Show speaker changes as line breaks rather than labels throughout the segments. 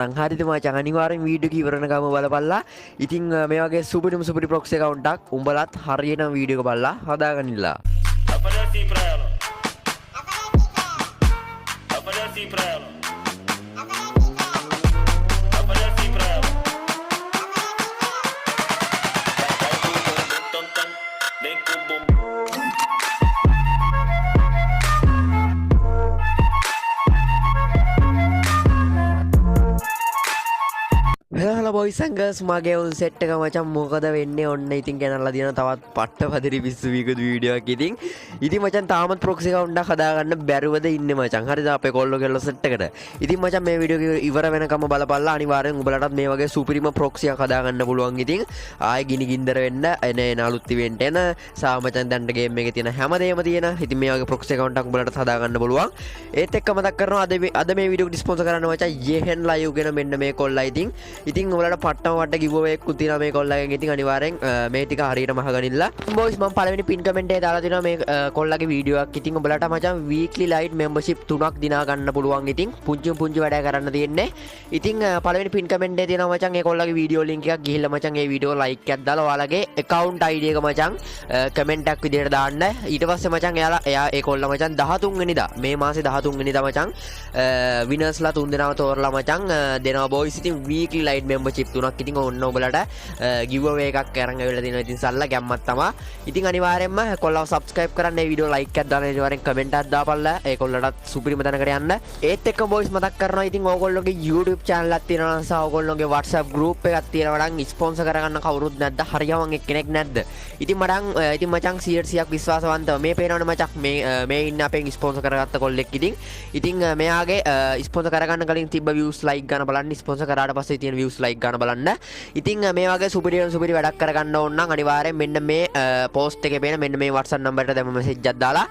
හරිද මචං අනිවාර්යෙන් වීඩියෝ එක ඉවරනකම බලපල්ලා. ඉතින් මේ වගේ සුපිරි ප්‍රොක්සි account එකක් උඹලත් හරියටම වීඩියෝ එක බලලා හදාගන්නilla.
Aparece pra ela. Aparece pra ela. Aparece pra ela. Vem com bum.
Hello boys and girls මගේ උන් සෙට් එක මචං මොකද වෙන්නේ ඔන්න ඉතින් ගෙනල්ලා දින තවත් පට්ටපදිරි පිස්සු විකුදු වීඩියෝ එකක් ඉතින් මචං තාමත් ප්‍රොක්සි account එකක් හදාගන්න බැරුවද ඉන්නේ මචං හරිද අපේ කොල්ලෝ කෙල්ලෝ සෙට් එකට ඉතින් මචං මේ වීඩියෝ එක ඉවර වෙනකම් බලපල්ලා අනිවාර්යෙන් උඹලටත් මේ වගේ සුපිරිම ප්‍රොක්සි එකක් හදාගන්න පුළුවන් ඉතින් ආයේ ගිනි ගින්දර වෙන්න එන අලුත් ඉවෙන්ට් එන සා මචං දැන් ගේම් එකේ තියෙන හැමදේම තියෙන ඉතින් මේ වගේ ප්‍රොක්සි account එකක් උඹලට හදාගන්න පුළුවන් ඒත් එක්ක මතක් කරනවා අද මේ වීඩියෝ එක ස්පොන්සර් කරන්න මචං යෙහෙන් ලයිව් ගෙන මෙන්න මේ කොල්ලා ඉතින් උඹලට පට්ටම වට giveaway එකක් තියෙනවා මේ කොල්ලගෙන් ඉතින් අනිවාර්යෙන් මේ ටික හරියටම අහගනින්න බොයිස් මම පළවෙනි පින් කමෙන්ට් එකේ දාලා තිනවා මේ කොල්ලගේ වීඩියෝ එකක් ඉතින් උඹලට මචං weekly light membership 3ක් දිනා ගන්න පුළුවන් ඉතින් පුංචි වැඩ කරන්න තියෙන්නේ ඉතින් පළවෙනි පින් කමෙන්ට් එකේ තියෙනවා මචං මේ කොල්ලගේ වීඩියෝ link එකක් ගිහිල්ලා මචං මේ වීඩියෝ like එකක් දාලා ඔයාලගේ account ID එක මචං කමෙන්ට් එකක් විදියට දාන්න ඊට පස්සේ මචං එයා ඒ කොල්ල මචං 13 වෙනිදා මේ මාසේ 13 වෙනිදා මචං winners ලා 3 දෙනාව තෝරලා මචං දෙනවා බොයිස් ඉතින් weekly light membership 3ක් ඉතින් ඔන්න ඔබලට giveaway එකක් අරන් ආවිල්ලා තියෙනවා ඉතින් සල්ලා ගැම්මක් තමයි ඉතින් අනිවාර්යෙන්ම කොල්ලව subscribe කරන්න මේ වීඩියෝ like එකක් දාන්න අනිවාර්යෙන් comment එකක් දාපල්ලා ඒ කොල්ලටත් සුපිරිම තැනකට යන්න ඒත් එක්ක බොයිස් මතක් කරනවා ඉතින් ඕගොල්ලෝගේ YouTube channel එකක් තියෙනවා නම් සහ ඕගොල්ලෝගේ WhatsApp group එකක් තියෙනවා නම් sponsor කරගන්න කවුරුත් නැද්ද හරියවන් එක්කෙනෙක් නැද්ද ඉතින් මචං 100ක් විශ්වාසවන්තව මේ පේනවනේ මචං මේ ඉන්න අපෙන් sponsor කරගත්ත කොල්ලෙක් ඉතින් මෙයාගේ sponsor කරගන්න කලින් තිබ්බ views like ගන්න බලන්න sponsor කරාට පස්සේ තියෙන views like ගන්න බලන්න ඉතින් මේ වගේ සුපිරි වැඩක් කරගන්න ඕන නම් අනිවාර්යෙන් මෙන්න මේ post එකේ පේන මෙන්න මේ WhatsApp number එකට දැම්ම message එකක් දාලා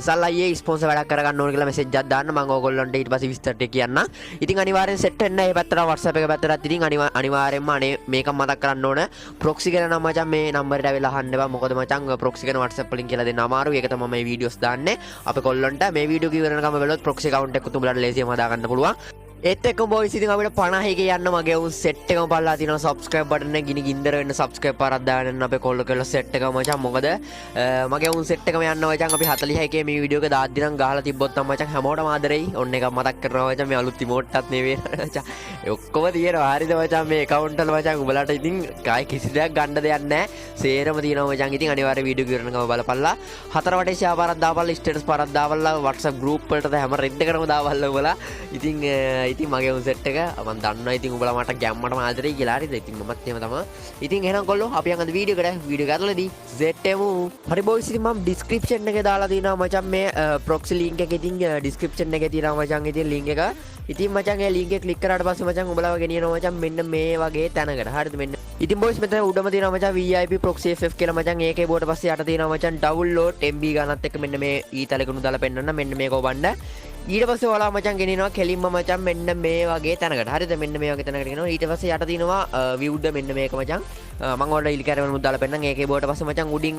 සල්ලායේ sponsor වැඩක් කරගන්න ඕන කියලා message එකක් දාන්න මම ඕගොල්ලන්ට ඊට පස්සේ විස්තර ටික කියන්නම් ඉතින් අනිවාර්යෙන් set වෙන්න මේ පැත්තට WhatsApp එක පැත්තට ඉතින් අනිවාර්යෙන්ම අනේ මේක මතක් කරන්න ඕන proxy ගැන නම් මචං මේ number එකට ඇවිල්ලා අහන්න එපා මොකද මචං proxy ගැන WhatsApp වලින් කියලා දෙන්න අමාරුයි ඒක තමයි මේ videos දාන්නේ අපේ කොල්ලන්ට මේ වීඩියෝ කිවරනකම බලුවොත් proxy account එකක් උඹලට ලේසියෙන් හදාගන්න පුළුවන් ඒත් එක්ක බොයිස් ඉතින් අපිට 50 යන්න මගේ උන් සෙට් එකම බලලා තියෙනවා subscribe button එක ගිනි ගින්දර වෙන්න subscribe පාරක් දාන්න අපේ කොල්ල කෙල්ල සෙට් එක මචං මොකද මගේ උන් සෙට් එකම යන්න මචං අපි 46 මේ වීඩියෝ එක දාද්දි නම් ගහලා තිබ්බොත් නම් මචං හැමෝටම ආදරෙයි ඔන්න එකක් මතක් කරනවා මචං මේ අලුත් emote එකත් මේ වෙනවා මචං ඒ ඔක්කොම තියෙනවා හරිද මචං මේ account වල මචං උඹලාට ඉතින් කායි කිසි දෙයක් ගන්න දෙයක් නැහැ සේරම තියෙනවා මචං ඉතින් අනිවාර්යෙන් වීඩියෝ කිවරනකම බලපල්ලා හතර වටේ share පාරක් දාපල්ලා status පාරක් දාපල්ලා WhatsApp group වලට හැම රෙඩ් එකටම දාපල්ලා උඹලා ඉතින් මගේ උන් සෙට් එක මම දන්නවා ඉතින් උඹලා මට ගැම්මටම ආදරෙයි කියලා හරිද ඉතින් මමත් එහෙම තමයි ඉතින් එහෙනම් කොල්ලෝ අපි යන් අද වීඩියෝ එක ඇතුළේදී ZMU හරි බොයිස් ඉතින් මම description එකේ දාලා තියෙනවා මචං මේ proxy link එක ඉතින් description එකේ තියෙනවා මචං ඉතින් link එක ඉතින් මචං ඒ link එක click කරාට පස්සේ මචං උඹලව ගෙනියනවා මචං මෙන්න මේ වගේ තැනකට හරිද මෙන්න ඉතින් බොයිස් මෙතන උඩම තියෙනවා මචං VIP proxy FF කියලා මචං ඒකේ බෝඩ පස්සේ යට තියෙනවා මචං download MB ගණනත් එක්ක මෙන්න මේ ඊතලෙකුණු දාලා පෙන්නන්න මෙන්න මේක ඔබන්න ඊට පස්සේ ඔයාලා මචං ගෙනිනවා කෙලින්ම මචං මෙන්න මේ වගේ තැනකට හරිද මෙන්න මේ වගේ තැනකට ගෙනිනවා ඊට පස්සේ යට තියෙනවා viewද මෙන්න මේක මචං මම ඔයාලට ඉලි කැරවල මුද්දාලා පෙන්නන්න ඒකේ බෝඩ පස්සේ මචං උඩින්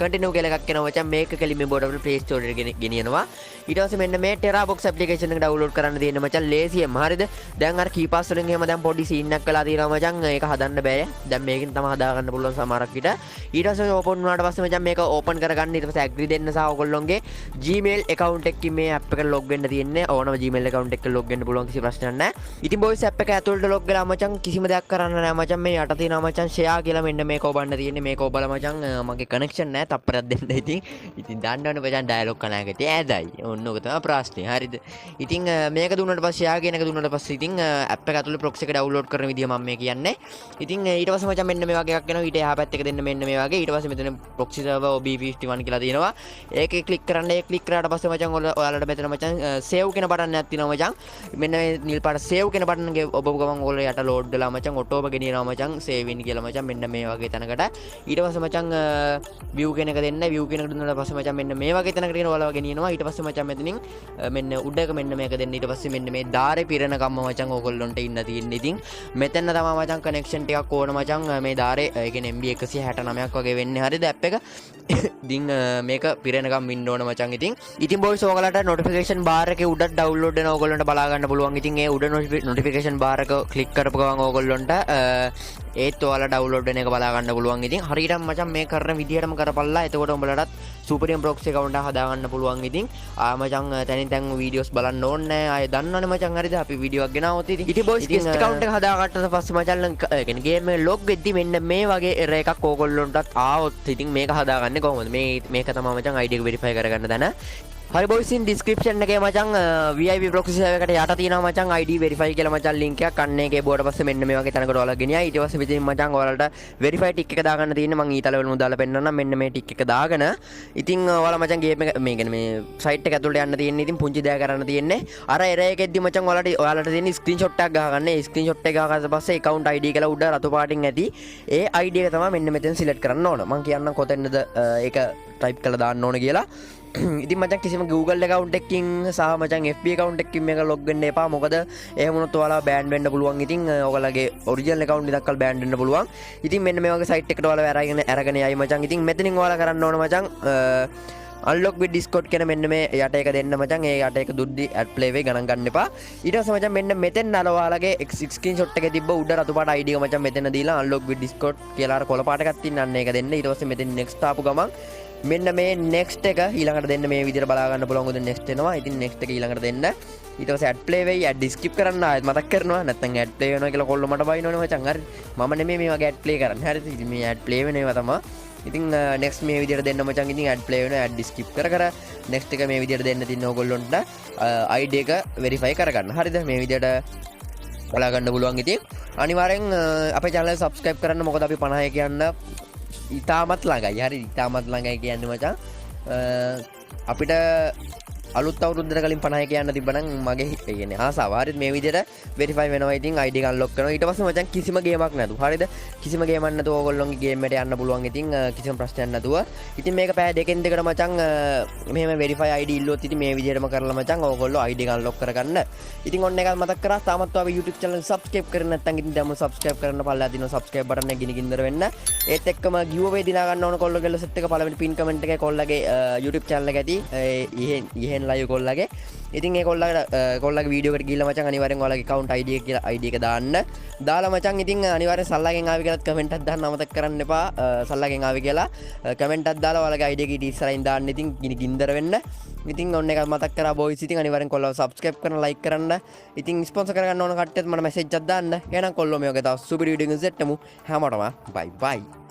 continue කියලා එකක් එනවා මචං මේක කෙලින්ම බෝඩ වල play store එකට ගෙනියනවා ඊට පස්සේ මෙන්න මේ Terabox application එක download කරන්න තියෙන මචං ලේසියෙන්ම හරිද දැන් අර keypass වලින් එහෙම දැන් පොඩි scene එකක් වෙලා තියෙනවා මචං ඒක හදන්න බෑ දැන් මේකෙන් තමයි හදාගන්න පුළුවන් සමහරක් විට ඊට පස්සේ open වුණාට පස්සේ මචං මේක open කරගන්න ඊට පස්සේ agree දෙන්න සහ ඔයගොල්ලෝගේ Gmail account එකකින් මේ app එකට log වෙන්න තියෙන්නේ ඕනම Gmail account එකක log වෙන්න පුළුවන් කිසි ප්‍රශ්නයක් නැහැ ඉතින් boys app එක ඇතුළට log වෙලා මචං කිසිම දෙයක් කරන්න නැහැ මචං මේ යට තියෙනවා මචං share කියලා මෙන්න මේක ඔබන්න තියෙන්නේ මේක ඔබලා මචං මගේ connection නැහැ තප්පරයක් දෙන්න ඉතින් දාන්නවනේ මචං dialog කනාකට ඇදයි ඔන්න ඔක තමයි ප්‍රශ්නේ හරිද ඉතින් මේක දුන්නාට පස්සේ share කියන එක දුන්නාට පස්සේ ඉතින් app එක ඇතුළේ proxy එක download කරන විදිය මම මේ කියන්නේ ඉතින් ඊට පස්සේ මචං මෙන්න මේ වගේ එකක් එනවා ඊට එහා පැත්තක දෙන්න මෙන්න මේ වගේ ඊට පස්සේ මෙතන proxy server OB51 කියලා තියෙනවා ඒකේ click කරන්න ඒ click කරාට පස්සේ මචං ඔයාලට මෙතන මචං save කියන බටන් එකක් තියෙනවා මචං මෙන්න මේ නිල් පාට save කියන බටන් එක ඔබ ගමන් ඔයාලා යට load වෙලා මචං ඔටෝම ගෙනියනවා මචං save in කියලා මචං මෙන්න මේ වගේ තැනකට. ඊට පස්සේ මචං view කෙනක දෙන්න view කෙනකට දුන්නාට පස්සේ මචං මෙන්න මේ වගේ තැනකට ගෙන ඔයාලව ගෙනියනවා. ඊට පස්සේ මචං මෙතනින් මෙන්න උඩ එක මෙන්න මේක දෙන්න. ඊට පස්සේ මෙන්න මේ ධාරේ පිරෙන කම්ම මචං ඕගොල්ලොන්ට ඉන්න තියෙන්නේ. ඉතින් මෙතන තමයි මචං කනෙක්ෂන් ටිකක් ඕන මචං මේ ධාරේ ඒ කියන්නේ MB 169ක් වගේ වෙන්නේ. හරිද ඇප් එක? ඉතින් මේක පිරෙනකම් ඉන්න ඕන මචං. ඉතින් බොයිස් ඔයාලට නොටිෆිකේෂන් බාර් එකේ උඩ ඩවුන්ලෝඩ් වෙන ඕගොල්ලන්ට බලා ගන්න පුළුවන්. ඉතින් ඒ උඩ නොටිෆිකේෂන් බාර් එක ක්ලික් කරපු ගමන් ඕගොල්ලොන්ට ඒත් ඔයාලා ඩවුන්ලෝඩ් වෙන එක බලා ගන්න පුළුවන්. ඉතින් හරියටම මචං මේ කරන විදිහටම කරපල්ලා. එතකොට උඹලටත් සුපරියම් ප්‍රොක්සි account එක හදා ගන්න පුළුවන්. ඉතින් මචං තැනින් තැන් වීඩියෝස් බලන්න ඕනේ නැහැ. ආයේ දන්නවනේ මචං හරිද? අපි වීඩියෝ එකක් ගෙනාවොත් ඉතින් බොයිස් guest account එක හදා ගන්නට පස්සේ මචං ඒ කියන්නේ ගේම් එකේ ලොග් වෙද්දි මෙන්න මේ වගේ එරර් එකක් ඕගොල්ලොන්ටත් ආවොත් ඉතින් මේක හදාගන්නේ කොහොමද? මේක තමයි මචං ID එක verify කරගන්න දන. හරි බොයිස් ඉන් description එකේ මචං VIP proxy server එකට යට තියෙනවා මචං ID verify කියලා මචං link එකක්. අන්න ඒකේ බෝඩ පස්සේ මෙන්න මේ වගේ තැනකට ඔයාලා ගෙනියයි. ඊට පස්සේ ඉතින් මචං ඔයාලට verify tick එක දාගන්න තියෙන්නේ. මම ඊතල වල දාලා පෙන්නන්නම්. මෙන්න මේ tick එක දාගෙන ඉතින් ඔයාලා මචං ගේම් එක මේ කියන්නේ මේ site එක ඇතුළට යන්න තියෙන්නේ. ඉතින් පුංචි දෙයක් කරන්න තියෙන්නේ. අර error එකෙද්දි මචං ඔයාලට තියෙන්නේ screenshot එකක් ගහගන්න. ඒ screenshot එක ගහගත්ත පස්සේ account ID කියලා උඩ රතු පාටින් ඇති. ඒ ID එක තමයි මෙන්න මෙතන select කරන්න ඕන. මම කියන්නම් කොතැනද ඒක type කරලා දාන්න ඕන කියලා. ඉතින් මචං කිසිම Google account එකකින් සහ මචං FB account එකකින් මේක log වෙන්න එපා. මොකද එහෙම වුණොත් ඔයාලා ban වෙන්න පුළුවන්. ඉතින් ඔයාලගේ original account එකක් කල් ban වෙන්න පුළුවන්. ඉතින් මෙන්න මේ වගේ site එකට ඔයාලා අරගෙන යයි මචං. ඉතින් මෙතනින් ඔයාලා කරන්න ඕන මචං unlock with discord කියන මෙන්න මේ යට එක දෙන්න මචං. ඒ යට එක දුද්දි add play වෙයි ගණන් ගන්න එපා. ඊට පස්සේ මචං මෙන්න මෙතෙන් අර ඔයාලගේ screenshot එකේ තිබ්බ උඩ රතු පාට ID එක මචං මෙතන දීලා unlock with discord කියලා අර කොළ පාට එකක් තියෙන අන්න ඒක දෙන්න. ඊට පස්සේ මෙතෙන් next ආපු ගමන් මෙන්න මේ next එක ඊළඟට දෙන්න. මේ විදිහට බලා ගන්න පුළුවන්. උදේ next එනවා. ඉතින් next එක ඊළඟට දෙන්න. ඊට පස්සේ add play වෙයි. add skip කරන්න ආයෙත් මතක් කරනවා. නැත්නම් add play වෙනවා කියලා කොල්ල මට බයිනවනේ මචං. හරි. මම නෙමෙයි මේ වගේ add play කරන්නේ. හරිද? ඉතින් මේ add play වෙන ඒවා තමයි. ඉතින් next මේ විදිහට දෙන්න මචං. ඉතින් add play වෙනවා. add skip කර next එක මේ විදිහට දෙන්න තියෙන ඕගොල්ලොන්ට ID එක verify කරගන්න. හරිද? මේ විදිහට බලා ගන්න පුළුවන්. ඉතින් අනිවාර්යෙන් අපේ channel එක subscribe කරන්න. මොකද අපි 50 කියන්න ඉතාමත් ළඟයි. හරි ඉතාමත් ළඟයි කියන්නේ මචං. අපිට අලුත් අවුරුද්දට කලින් 50 කියන්න තිබ්බනම් මගේ කියන්නේ ආසාව. හරිද? මේ විදිහට verify වෙනවා. ඉතින් ID එක unlock කරනවා. ඊට පස්සේ මචං කිසිම ගේමක් නැතුව. හරිද? කිසිම ගේමක් නැතුව ඕගොල්ලෝගේ ගේම් එකට යන්න පුළුවන්. ඉතින් කිසිම ප්‍රශ්නයක් නැතුව. ඉතින් මේක පැය දෙකෙන් දෙකට මචං මෙහෙම verify ID ඉල්ලුවොත් ඉතින් මේ විදිහටම කරලා මචං ඕගොල්ලෝ ID එක unlock කරගන්න. ඉතින් ඔන්න එකක් මතක් කරා. තාමත් ඔයාගේ YouTube channel එක subscribe කරේ නැත්නම් ඉතින් දැන්ම subscribe කරන්න පල්ලා දිනවා subscribe button එක ගිනිගින්දර වෙන්න. ඒත් එක්කම giveaway දිනා ගන්න ඕන කොල්ලෝ ගෙල්ල set එක පළවෙනි pin comment එකේ කොල්ලගේ YouTube channel එක ඇති. ඉහෙන් live කොල්ලගේ. ඉතින් ඒ කොල්ලගේ වීඩියෝ එකට ගිහිල්ලා මචං අනිවාර්යෙන් ඔයාලගේ account ID එක කියලා ID එක දාන්න. දාලා මචං ඉතින් අනිවාර්යෙන් සල්ලාගෙන් ආවි කියලාත් comment එකක් දාන්න අමතක කරන්න එපා. සල්ලාගෙන් ආවි කියලා comment එකක් දාලා ඔයාලගේ ID එක ඊට ඉස්සරහින් දාන්න. ඉතින් ගිනිගින්දර වෙන්න. ඉතින් ඔන්න එකක් මතක් කරා බොයිස්. ඉතින් අනිවාර්යෙන් කොල්ලව subscribe කරන්න like කරන්න. ඉතින් sponsor කරගන්න ඕන කට්ටියත් මට message එකක් දාන්න. එහෙනම් කොල්ලෝ මේ වගේ තව සුපිරි වීඩියෝ එකකින් සෙට්ටමු. හැමෝටම bye bye.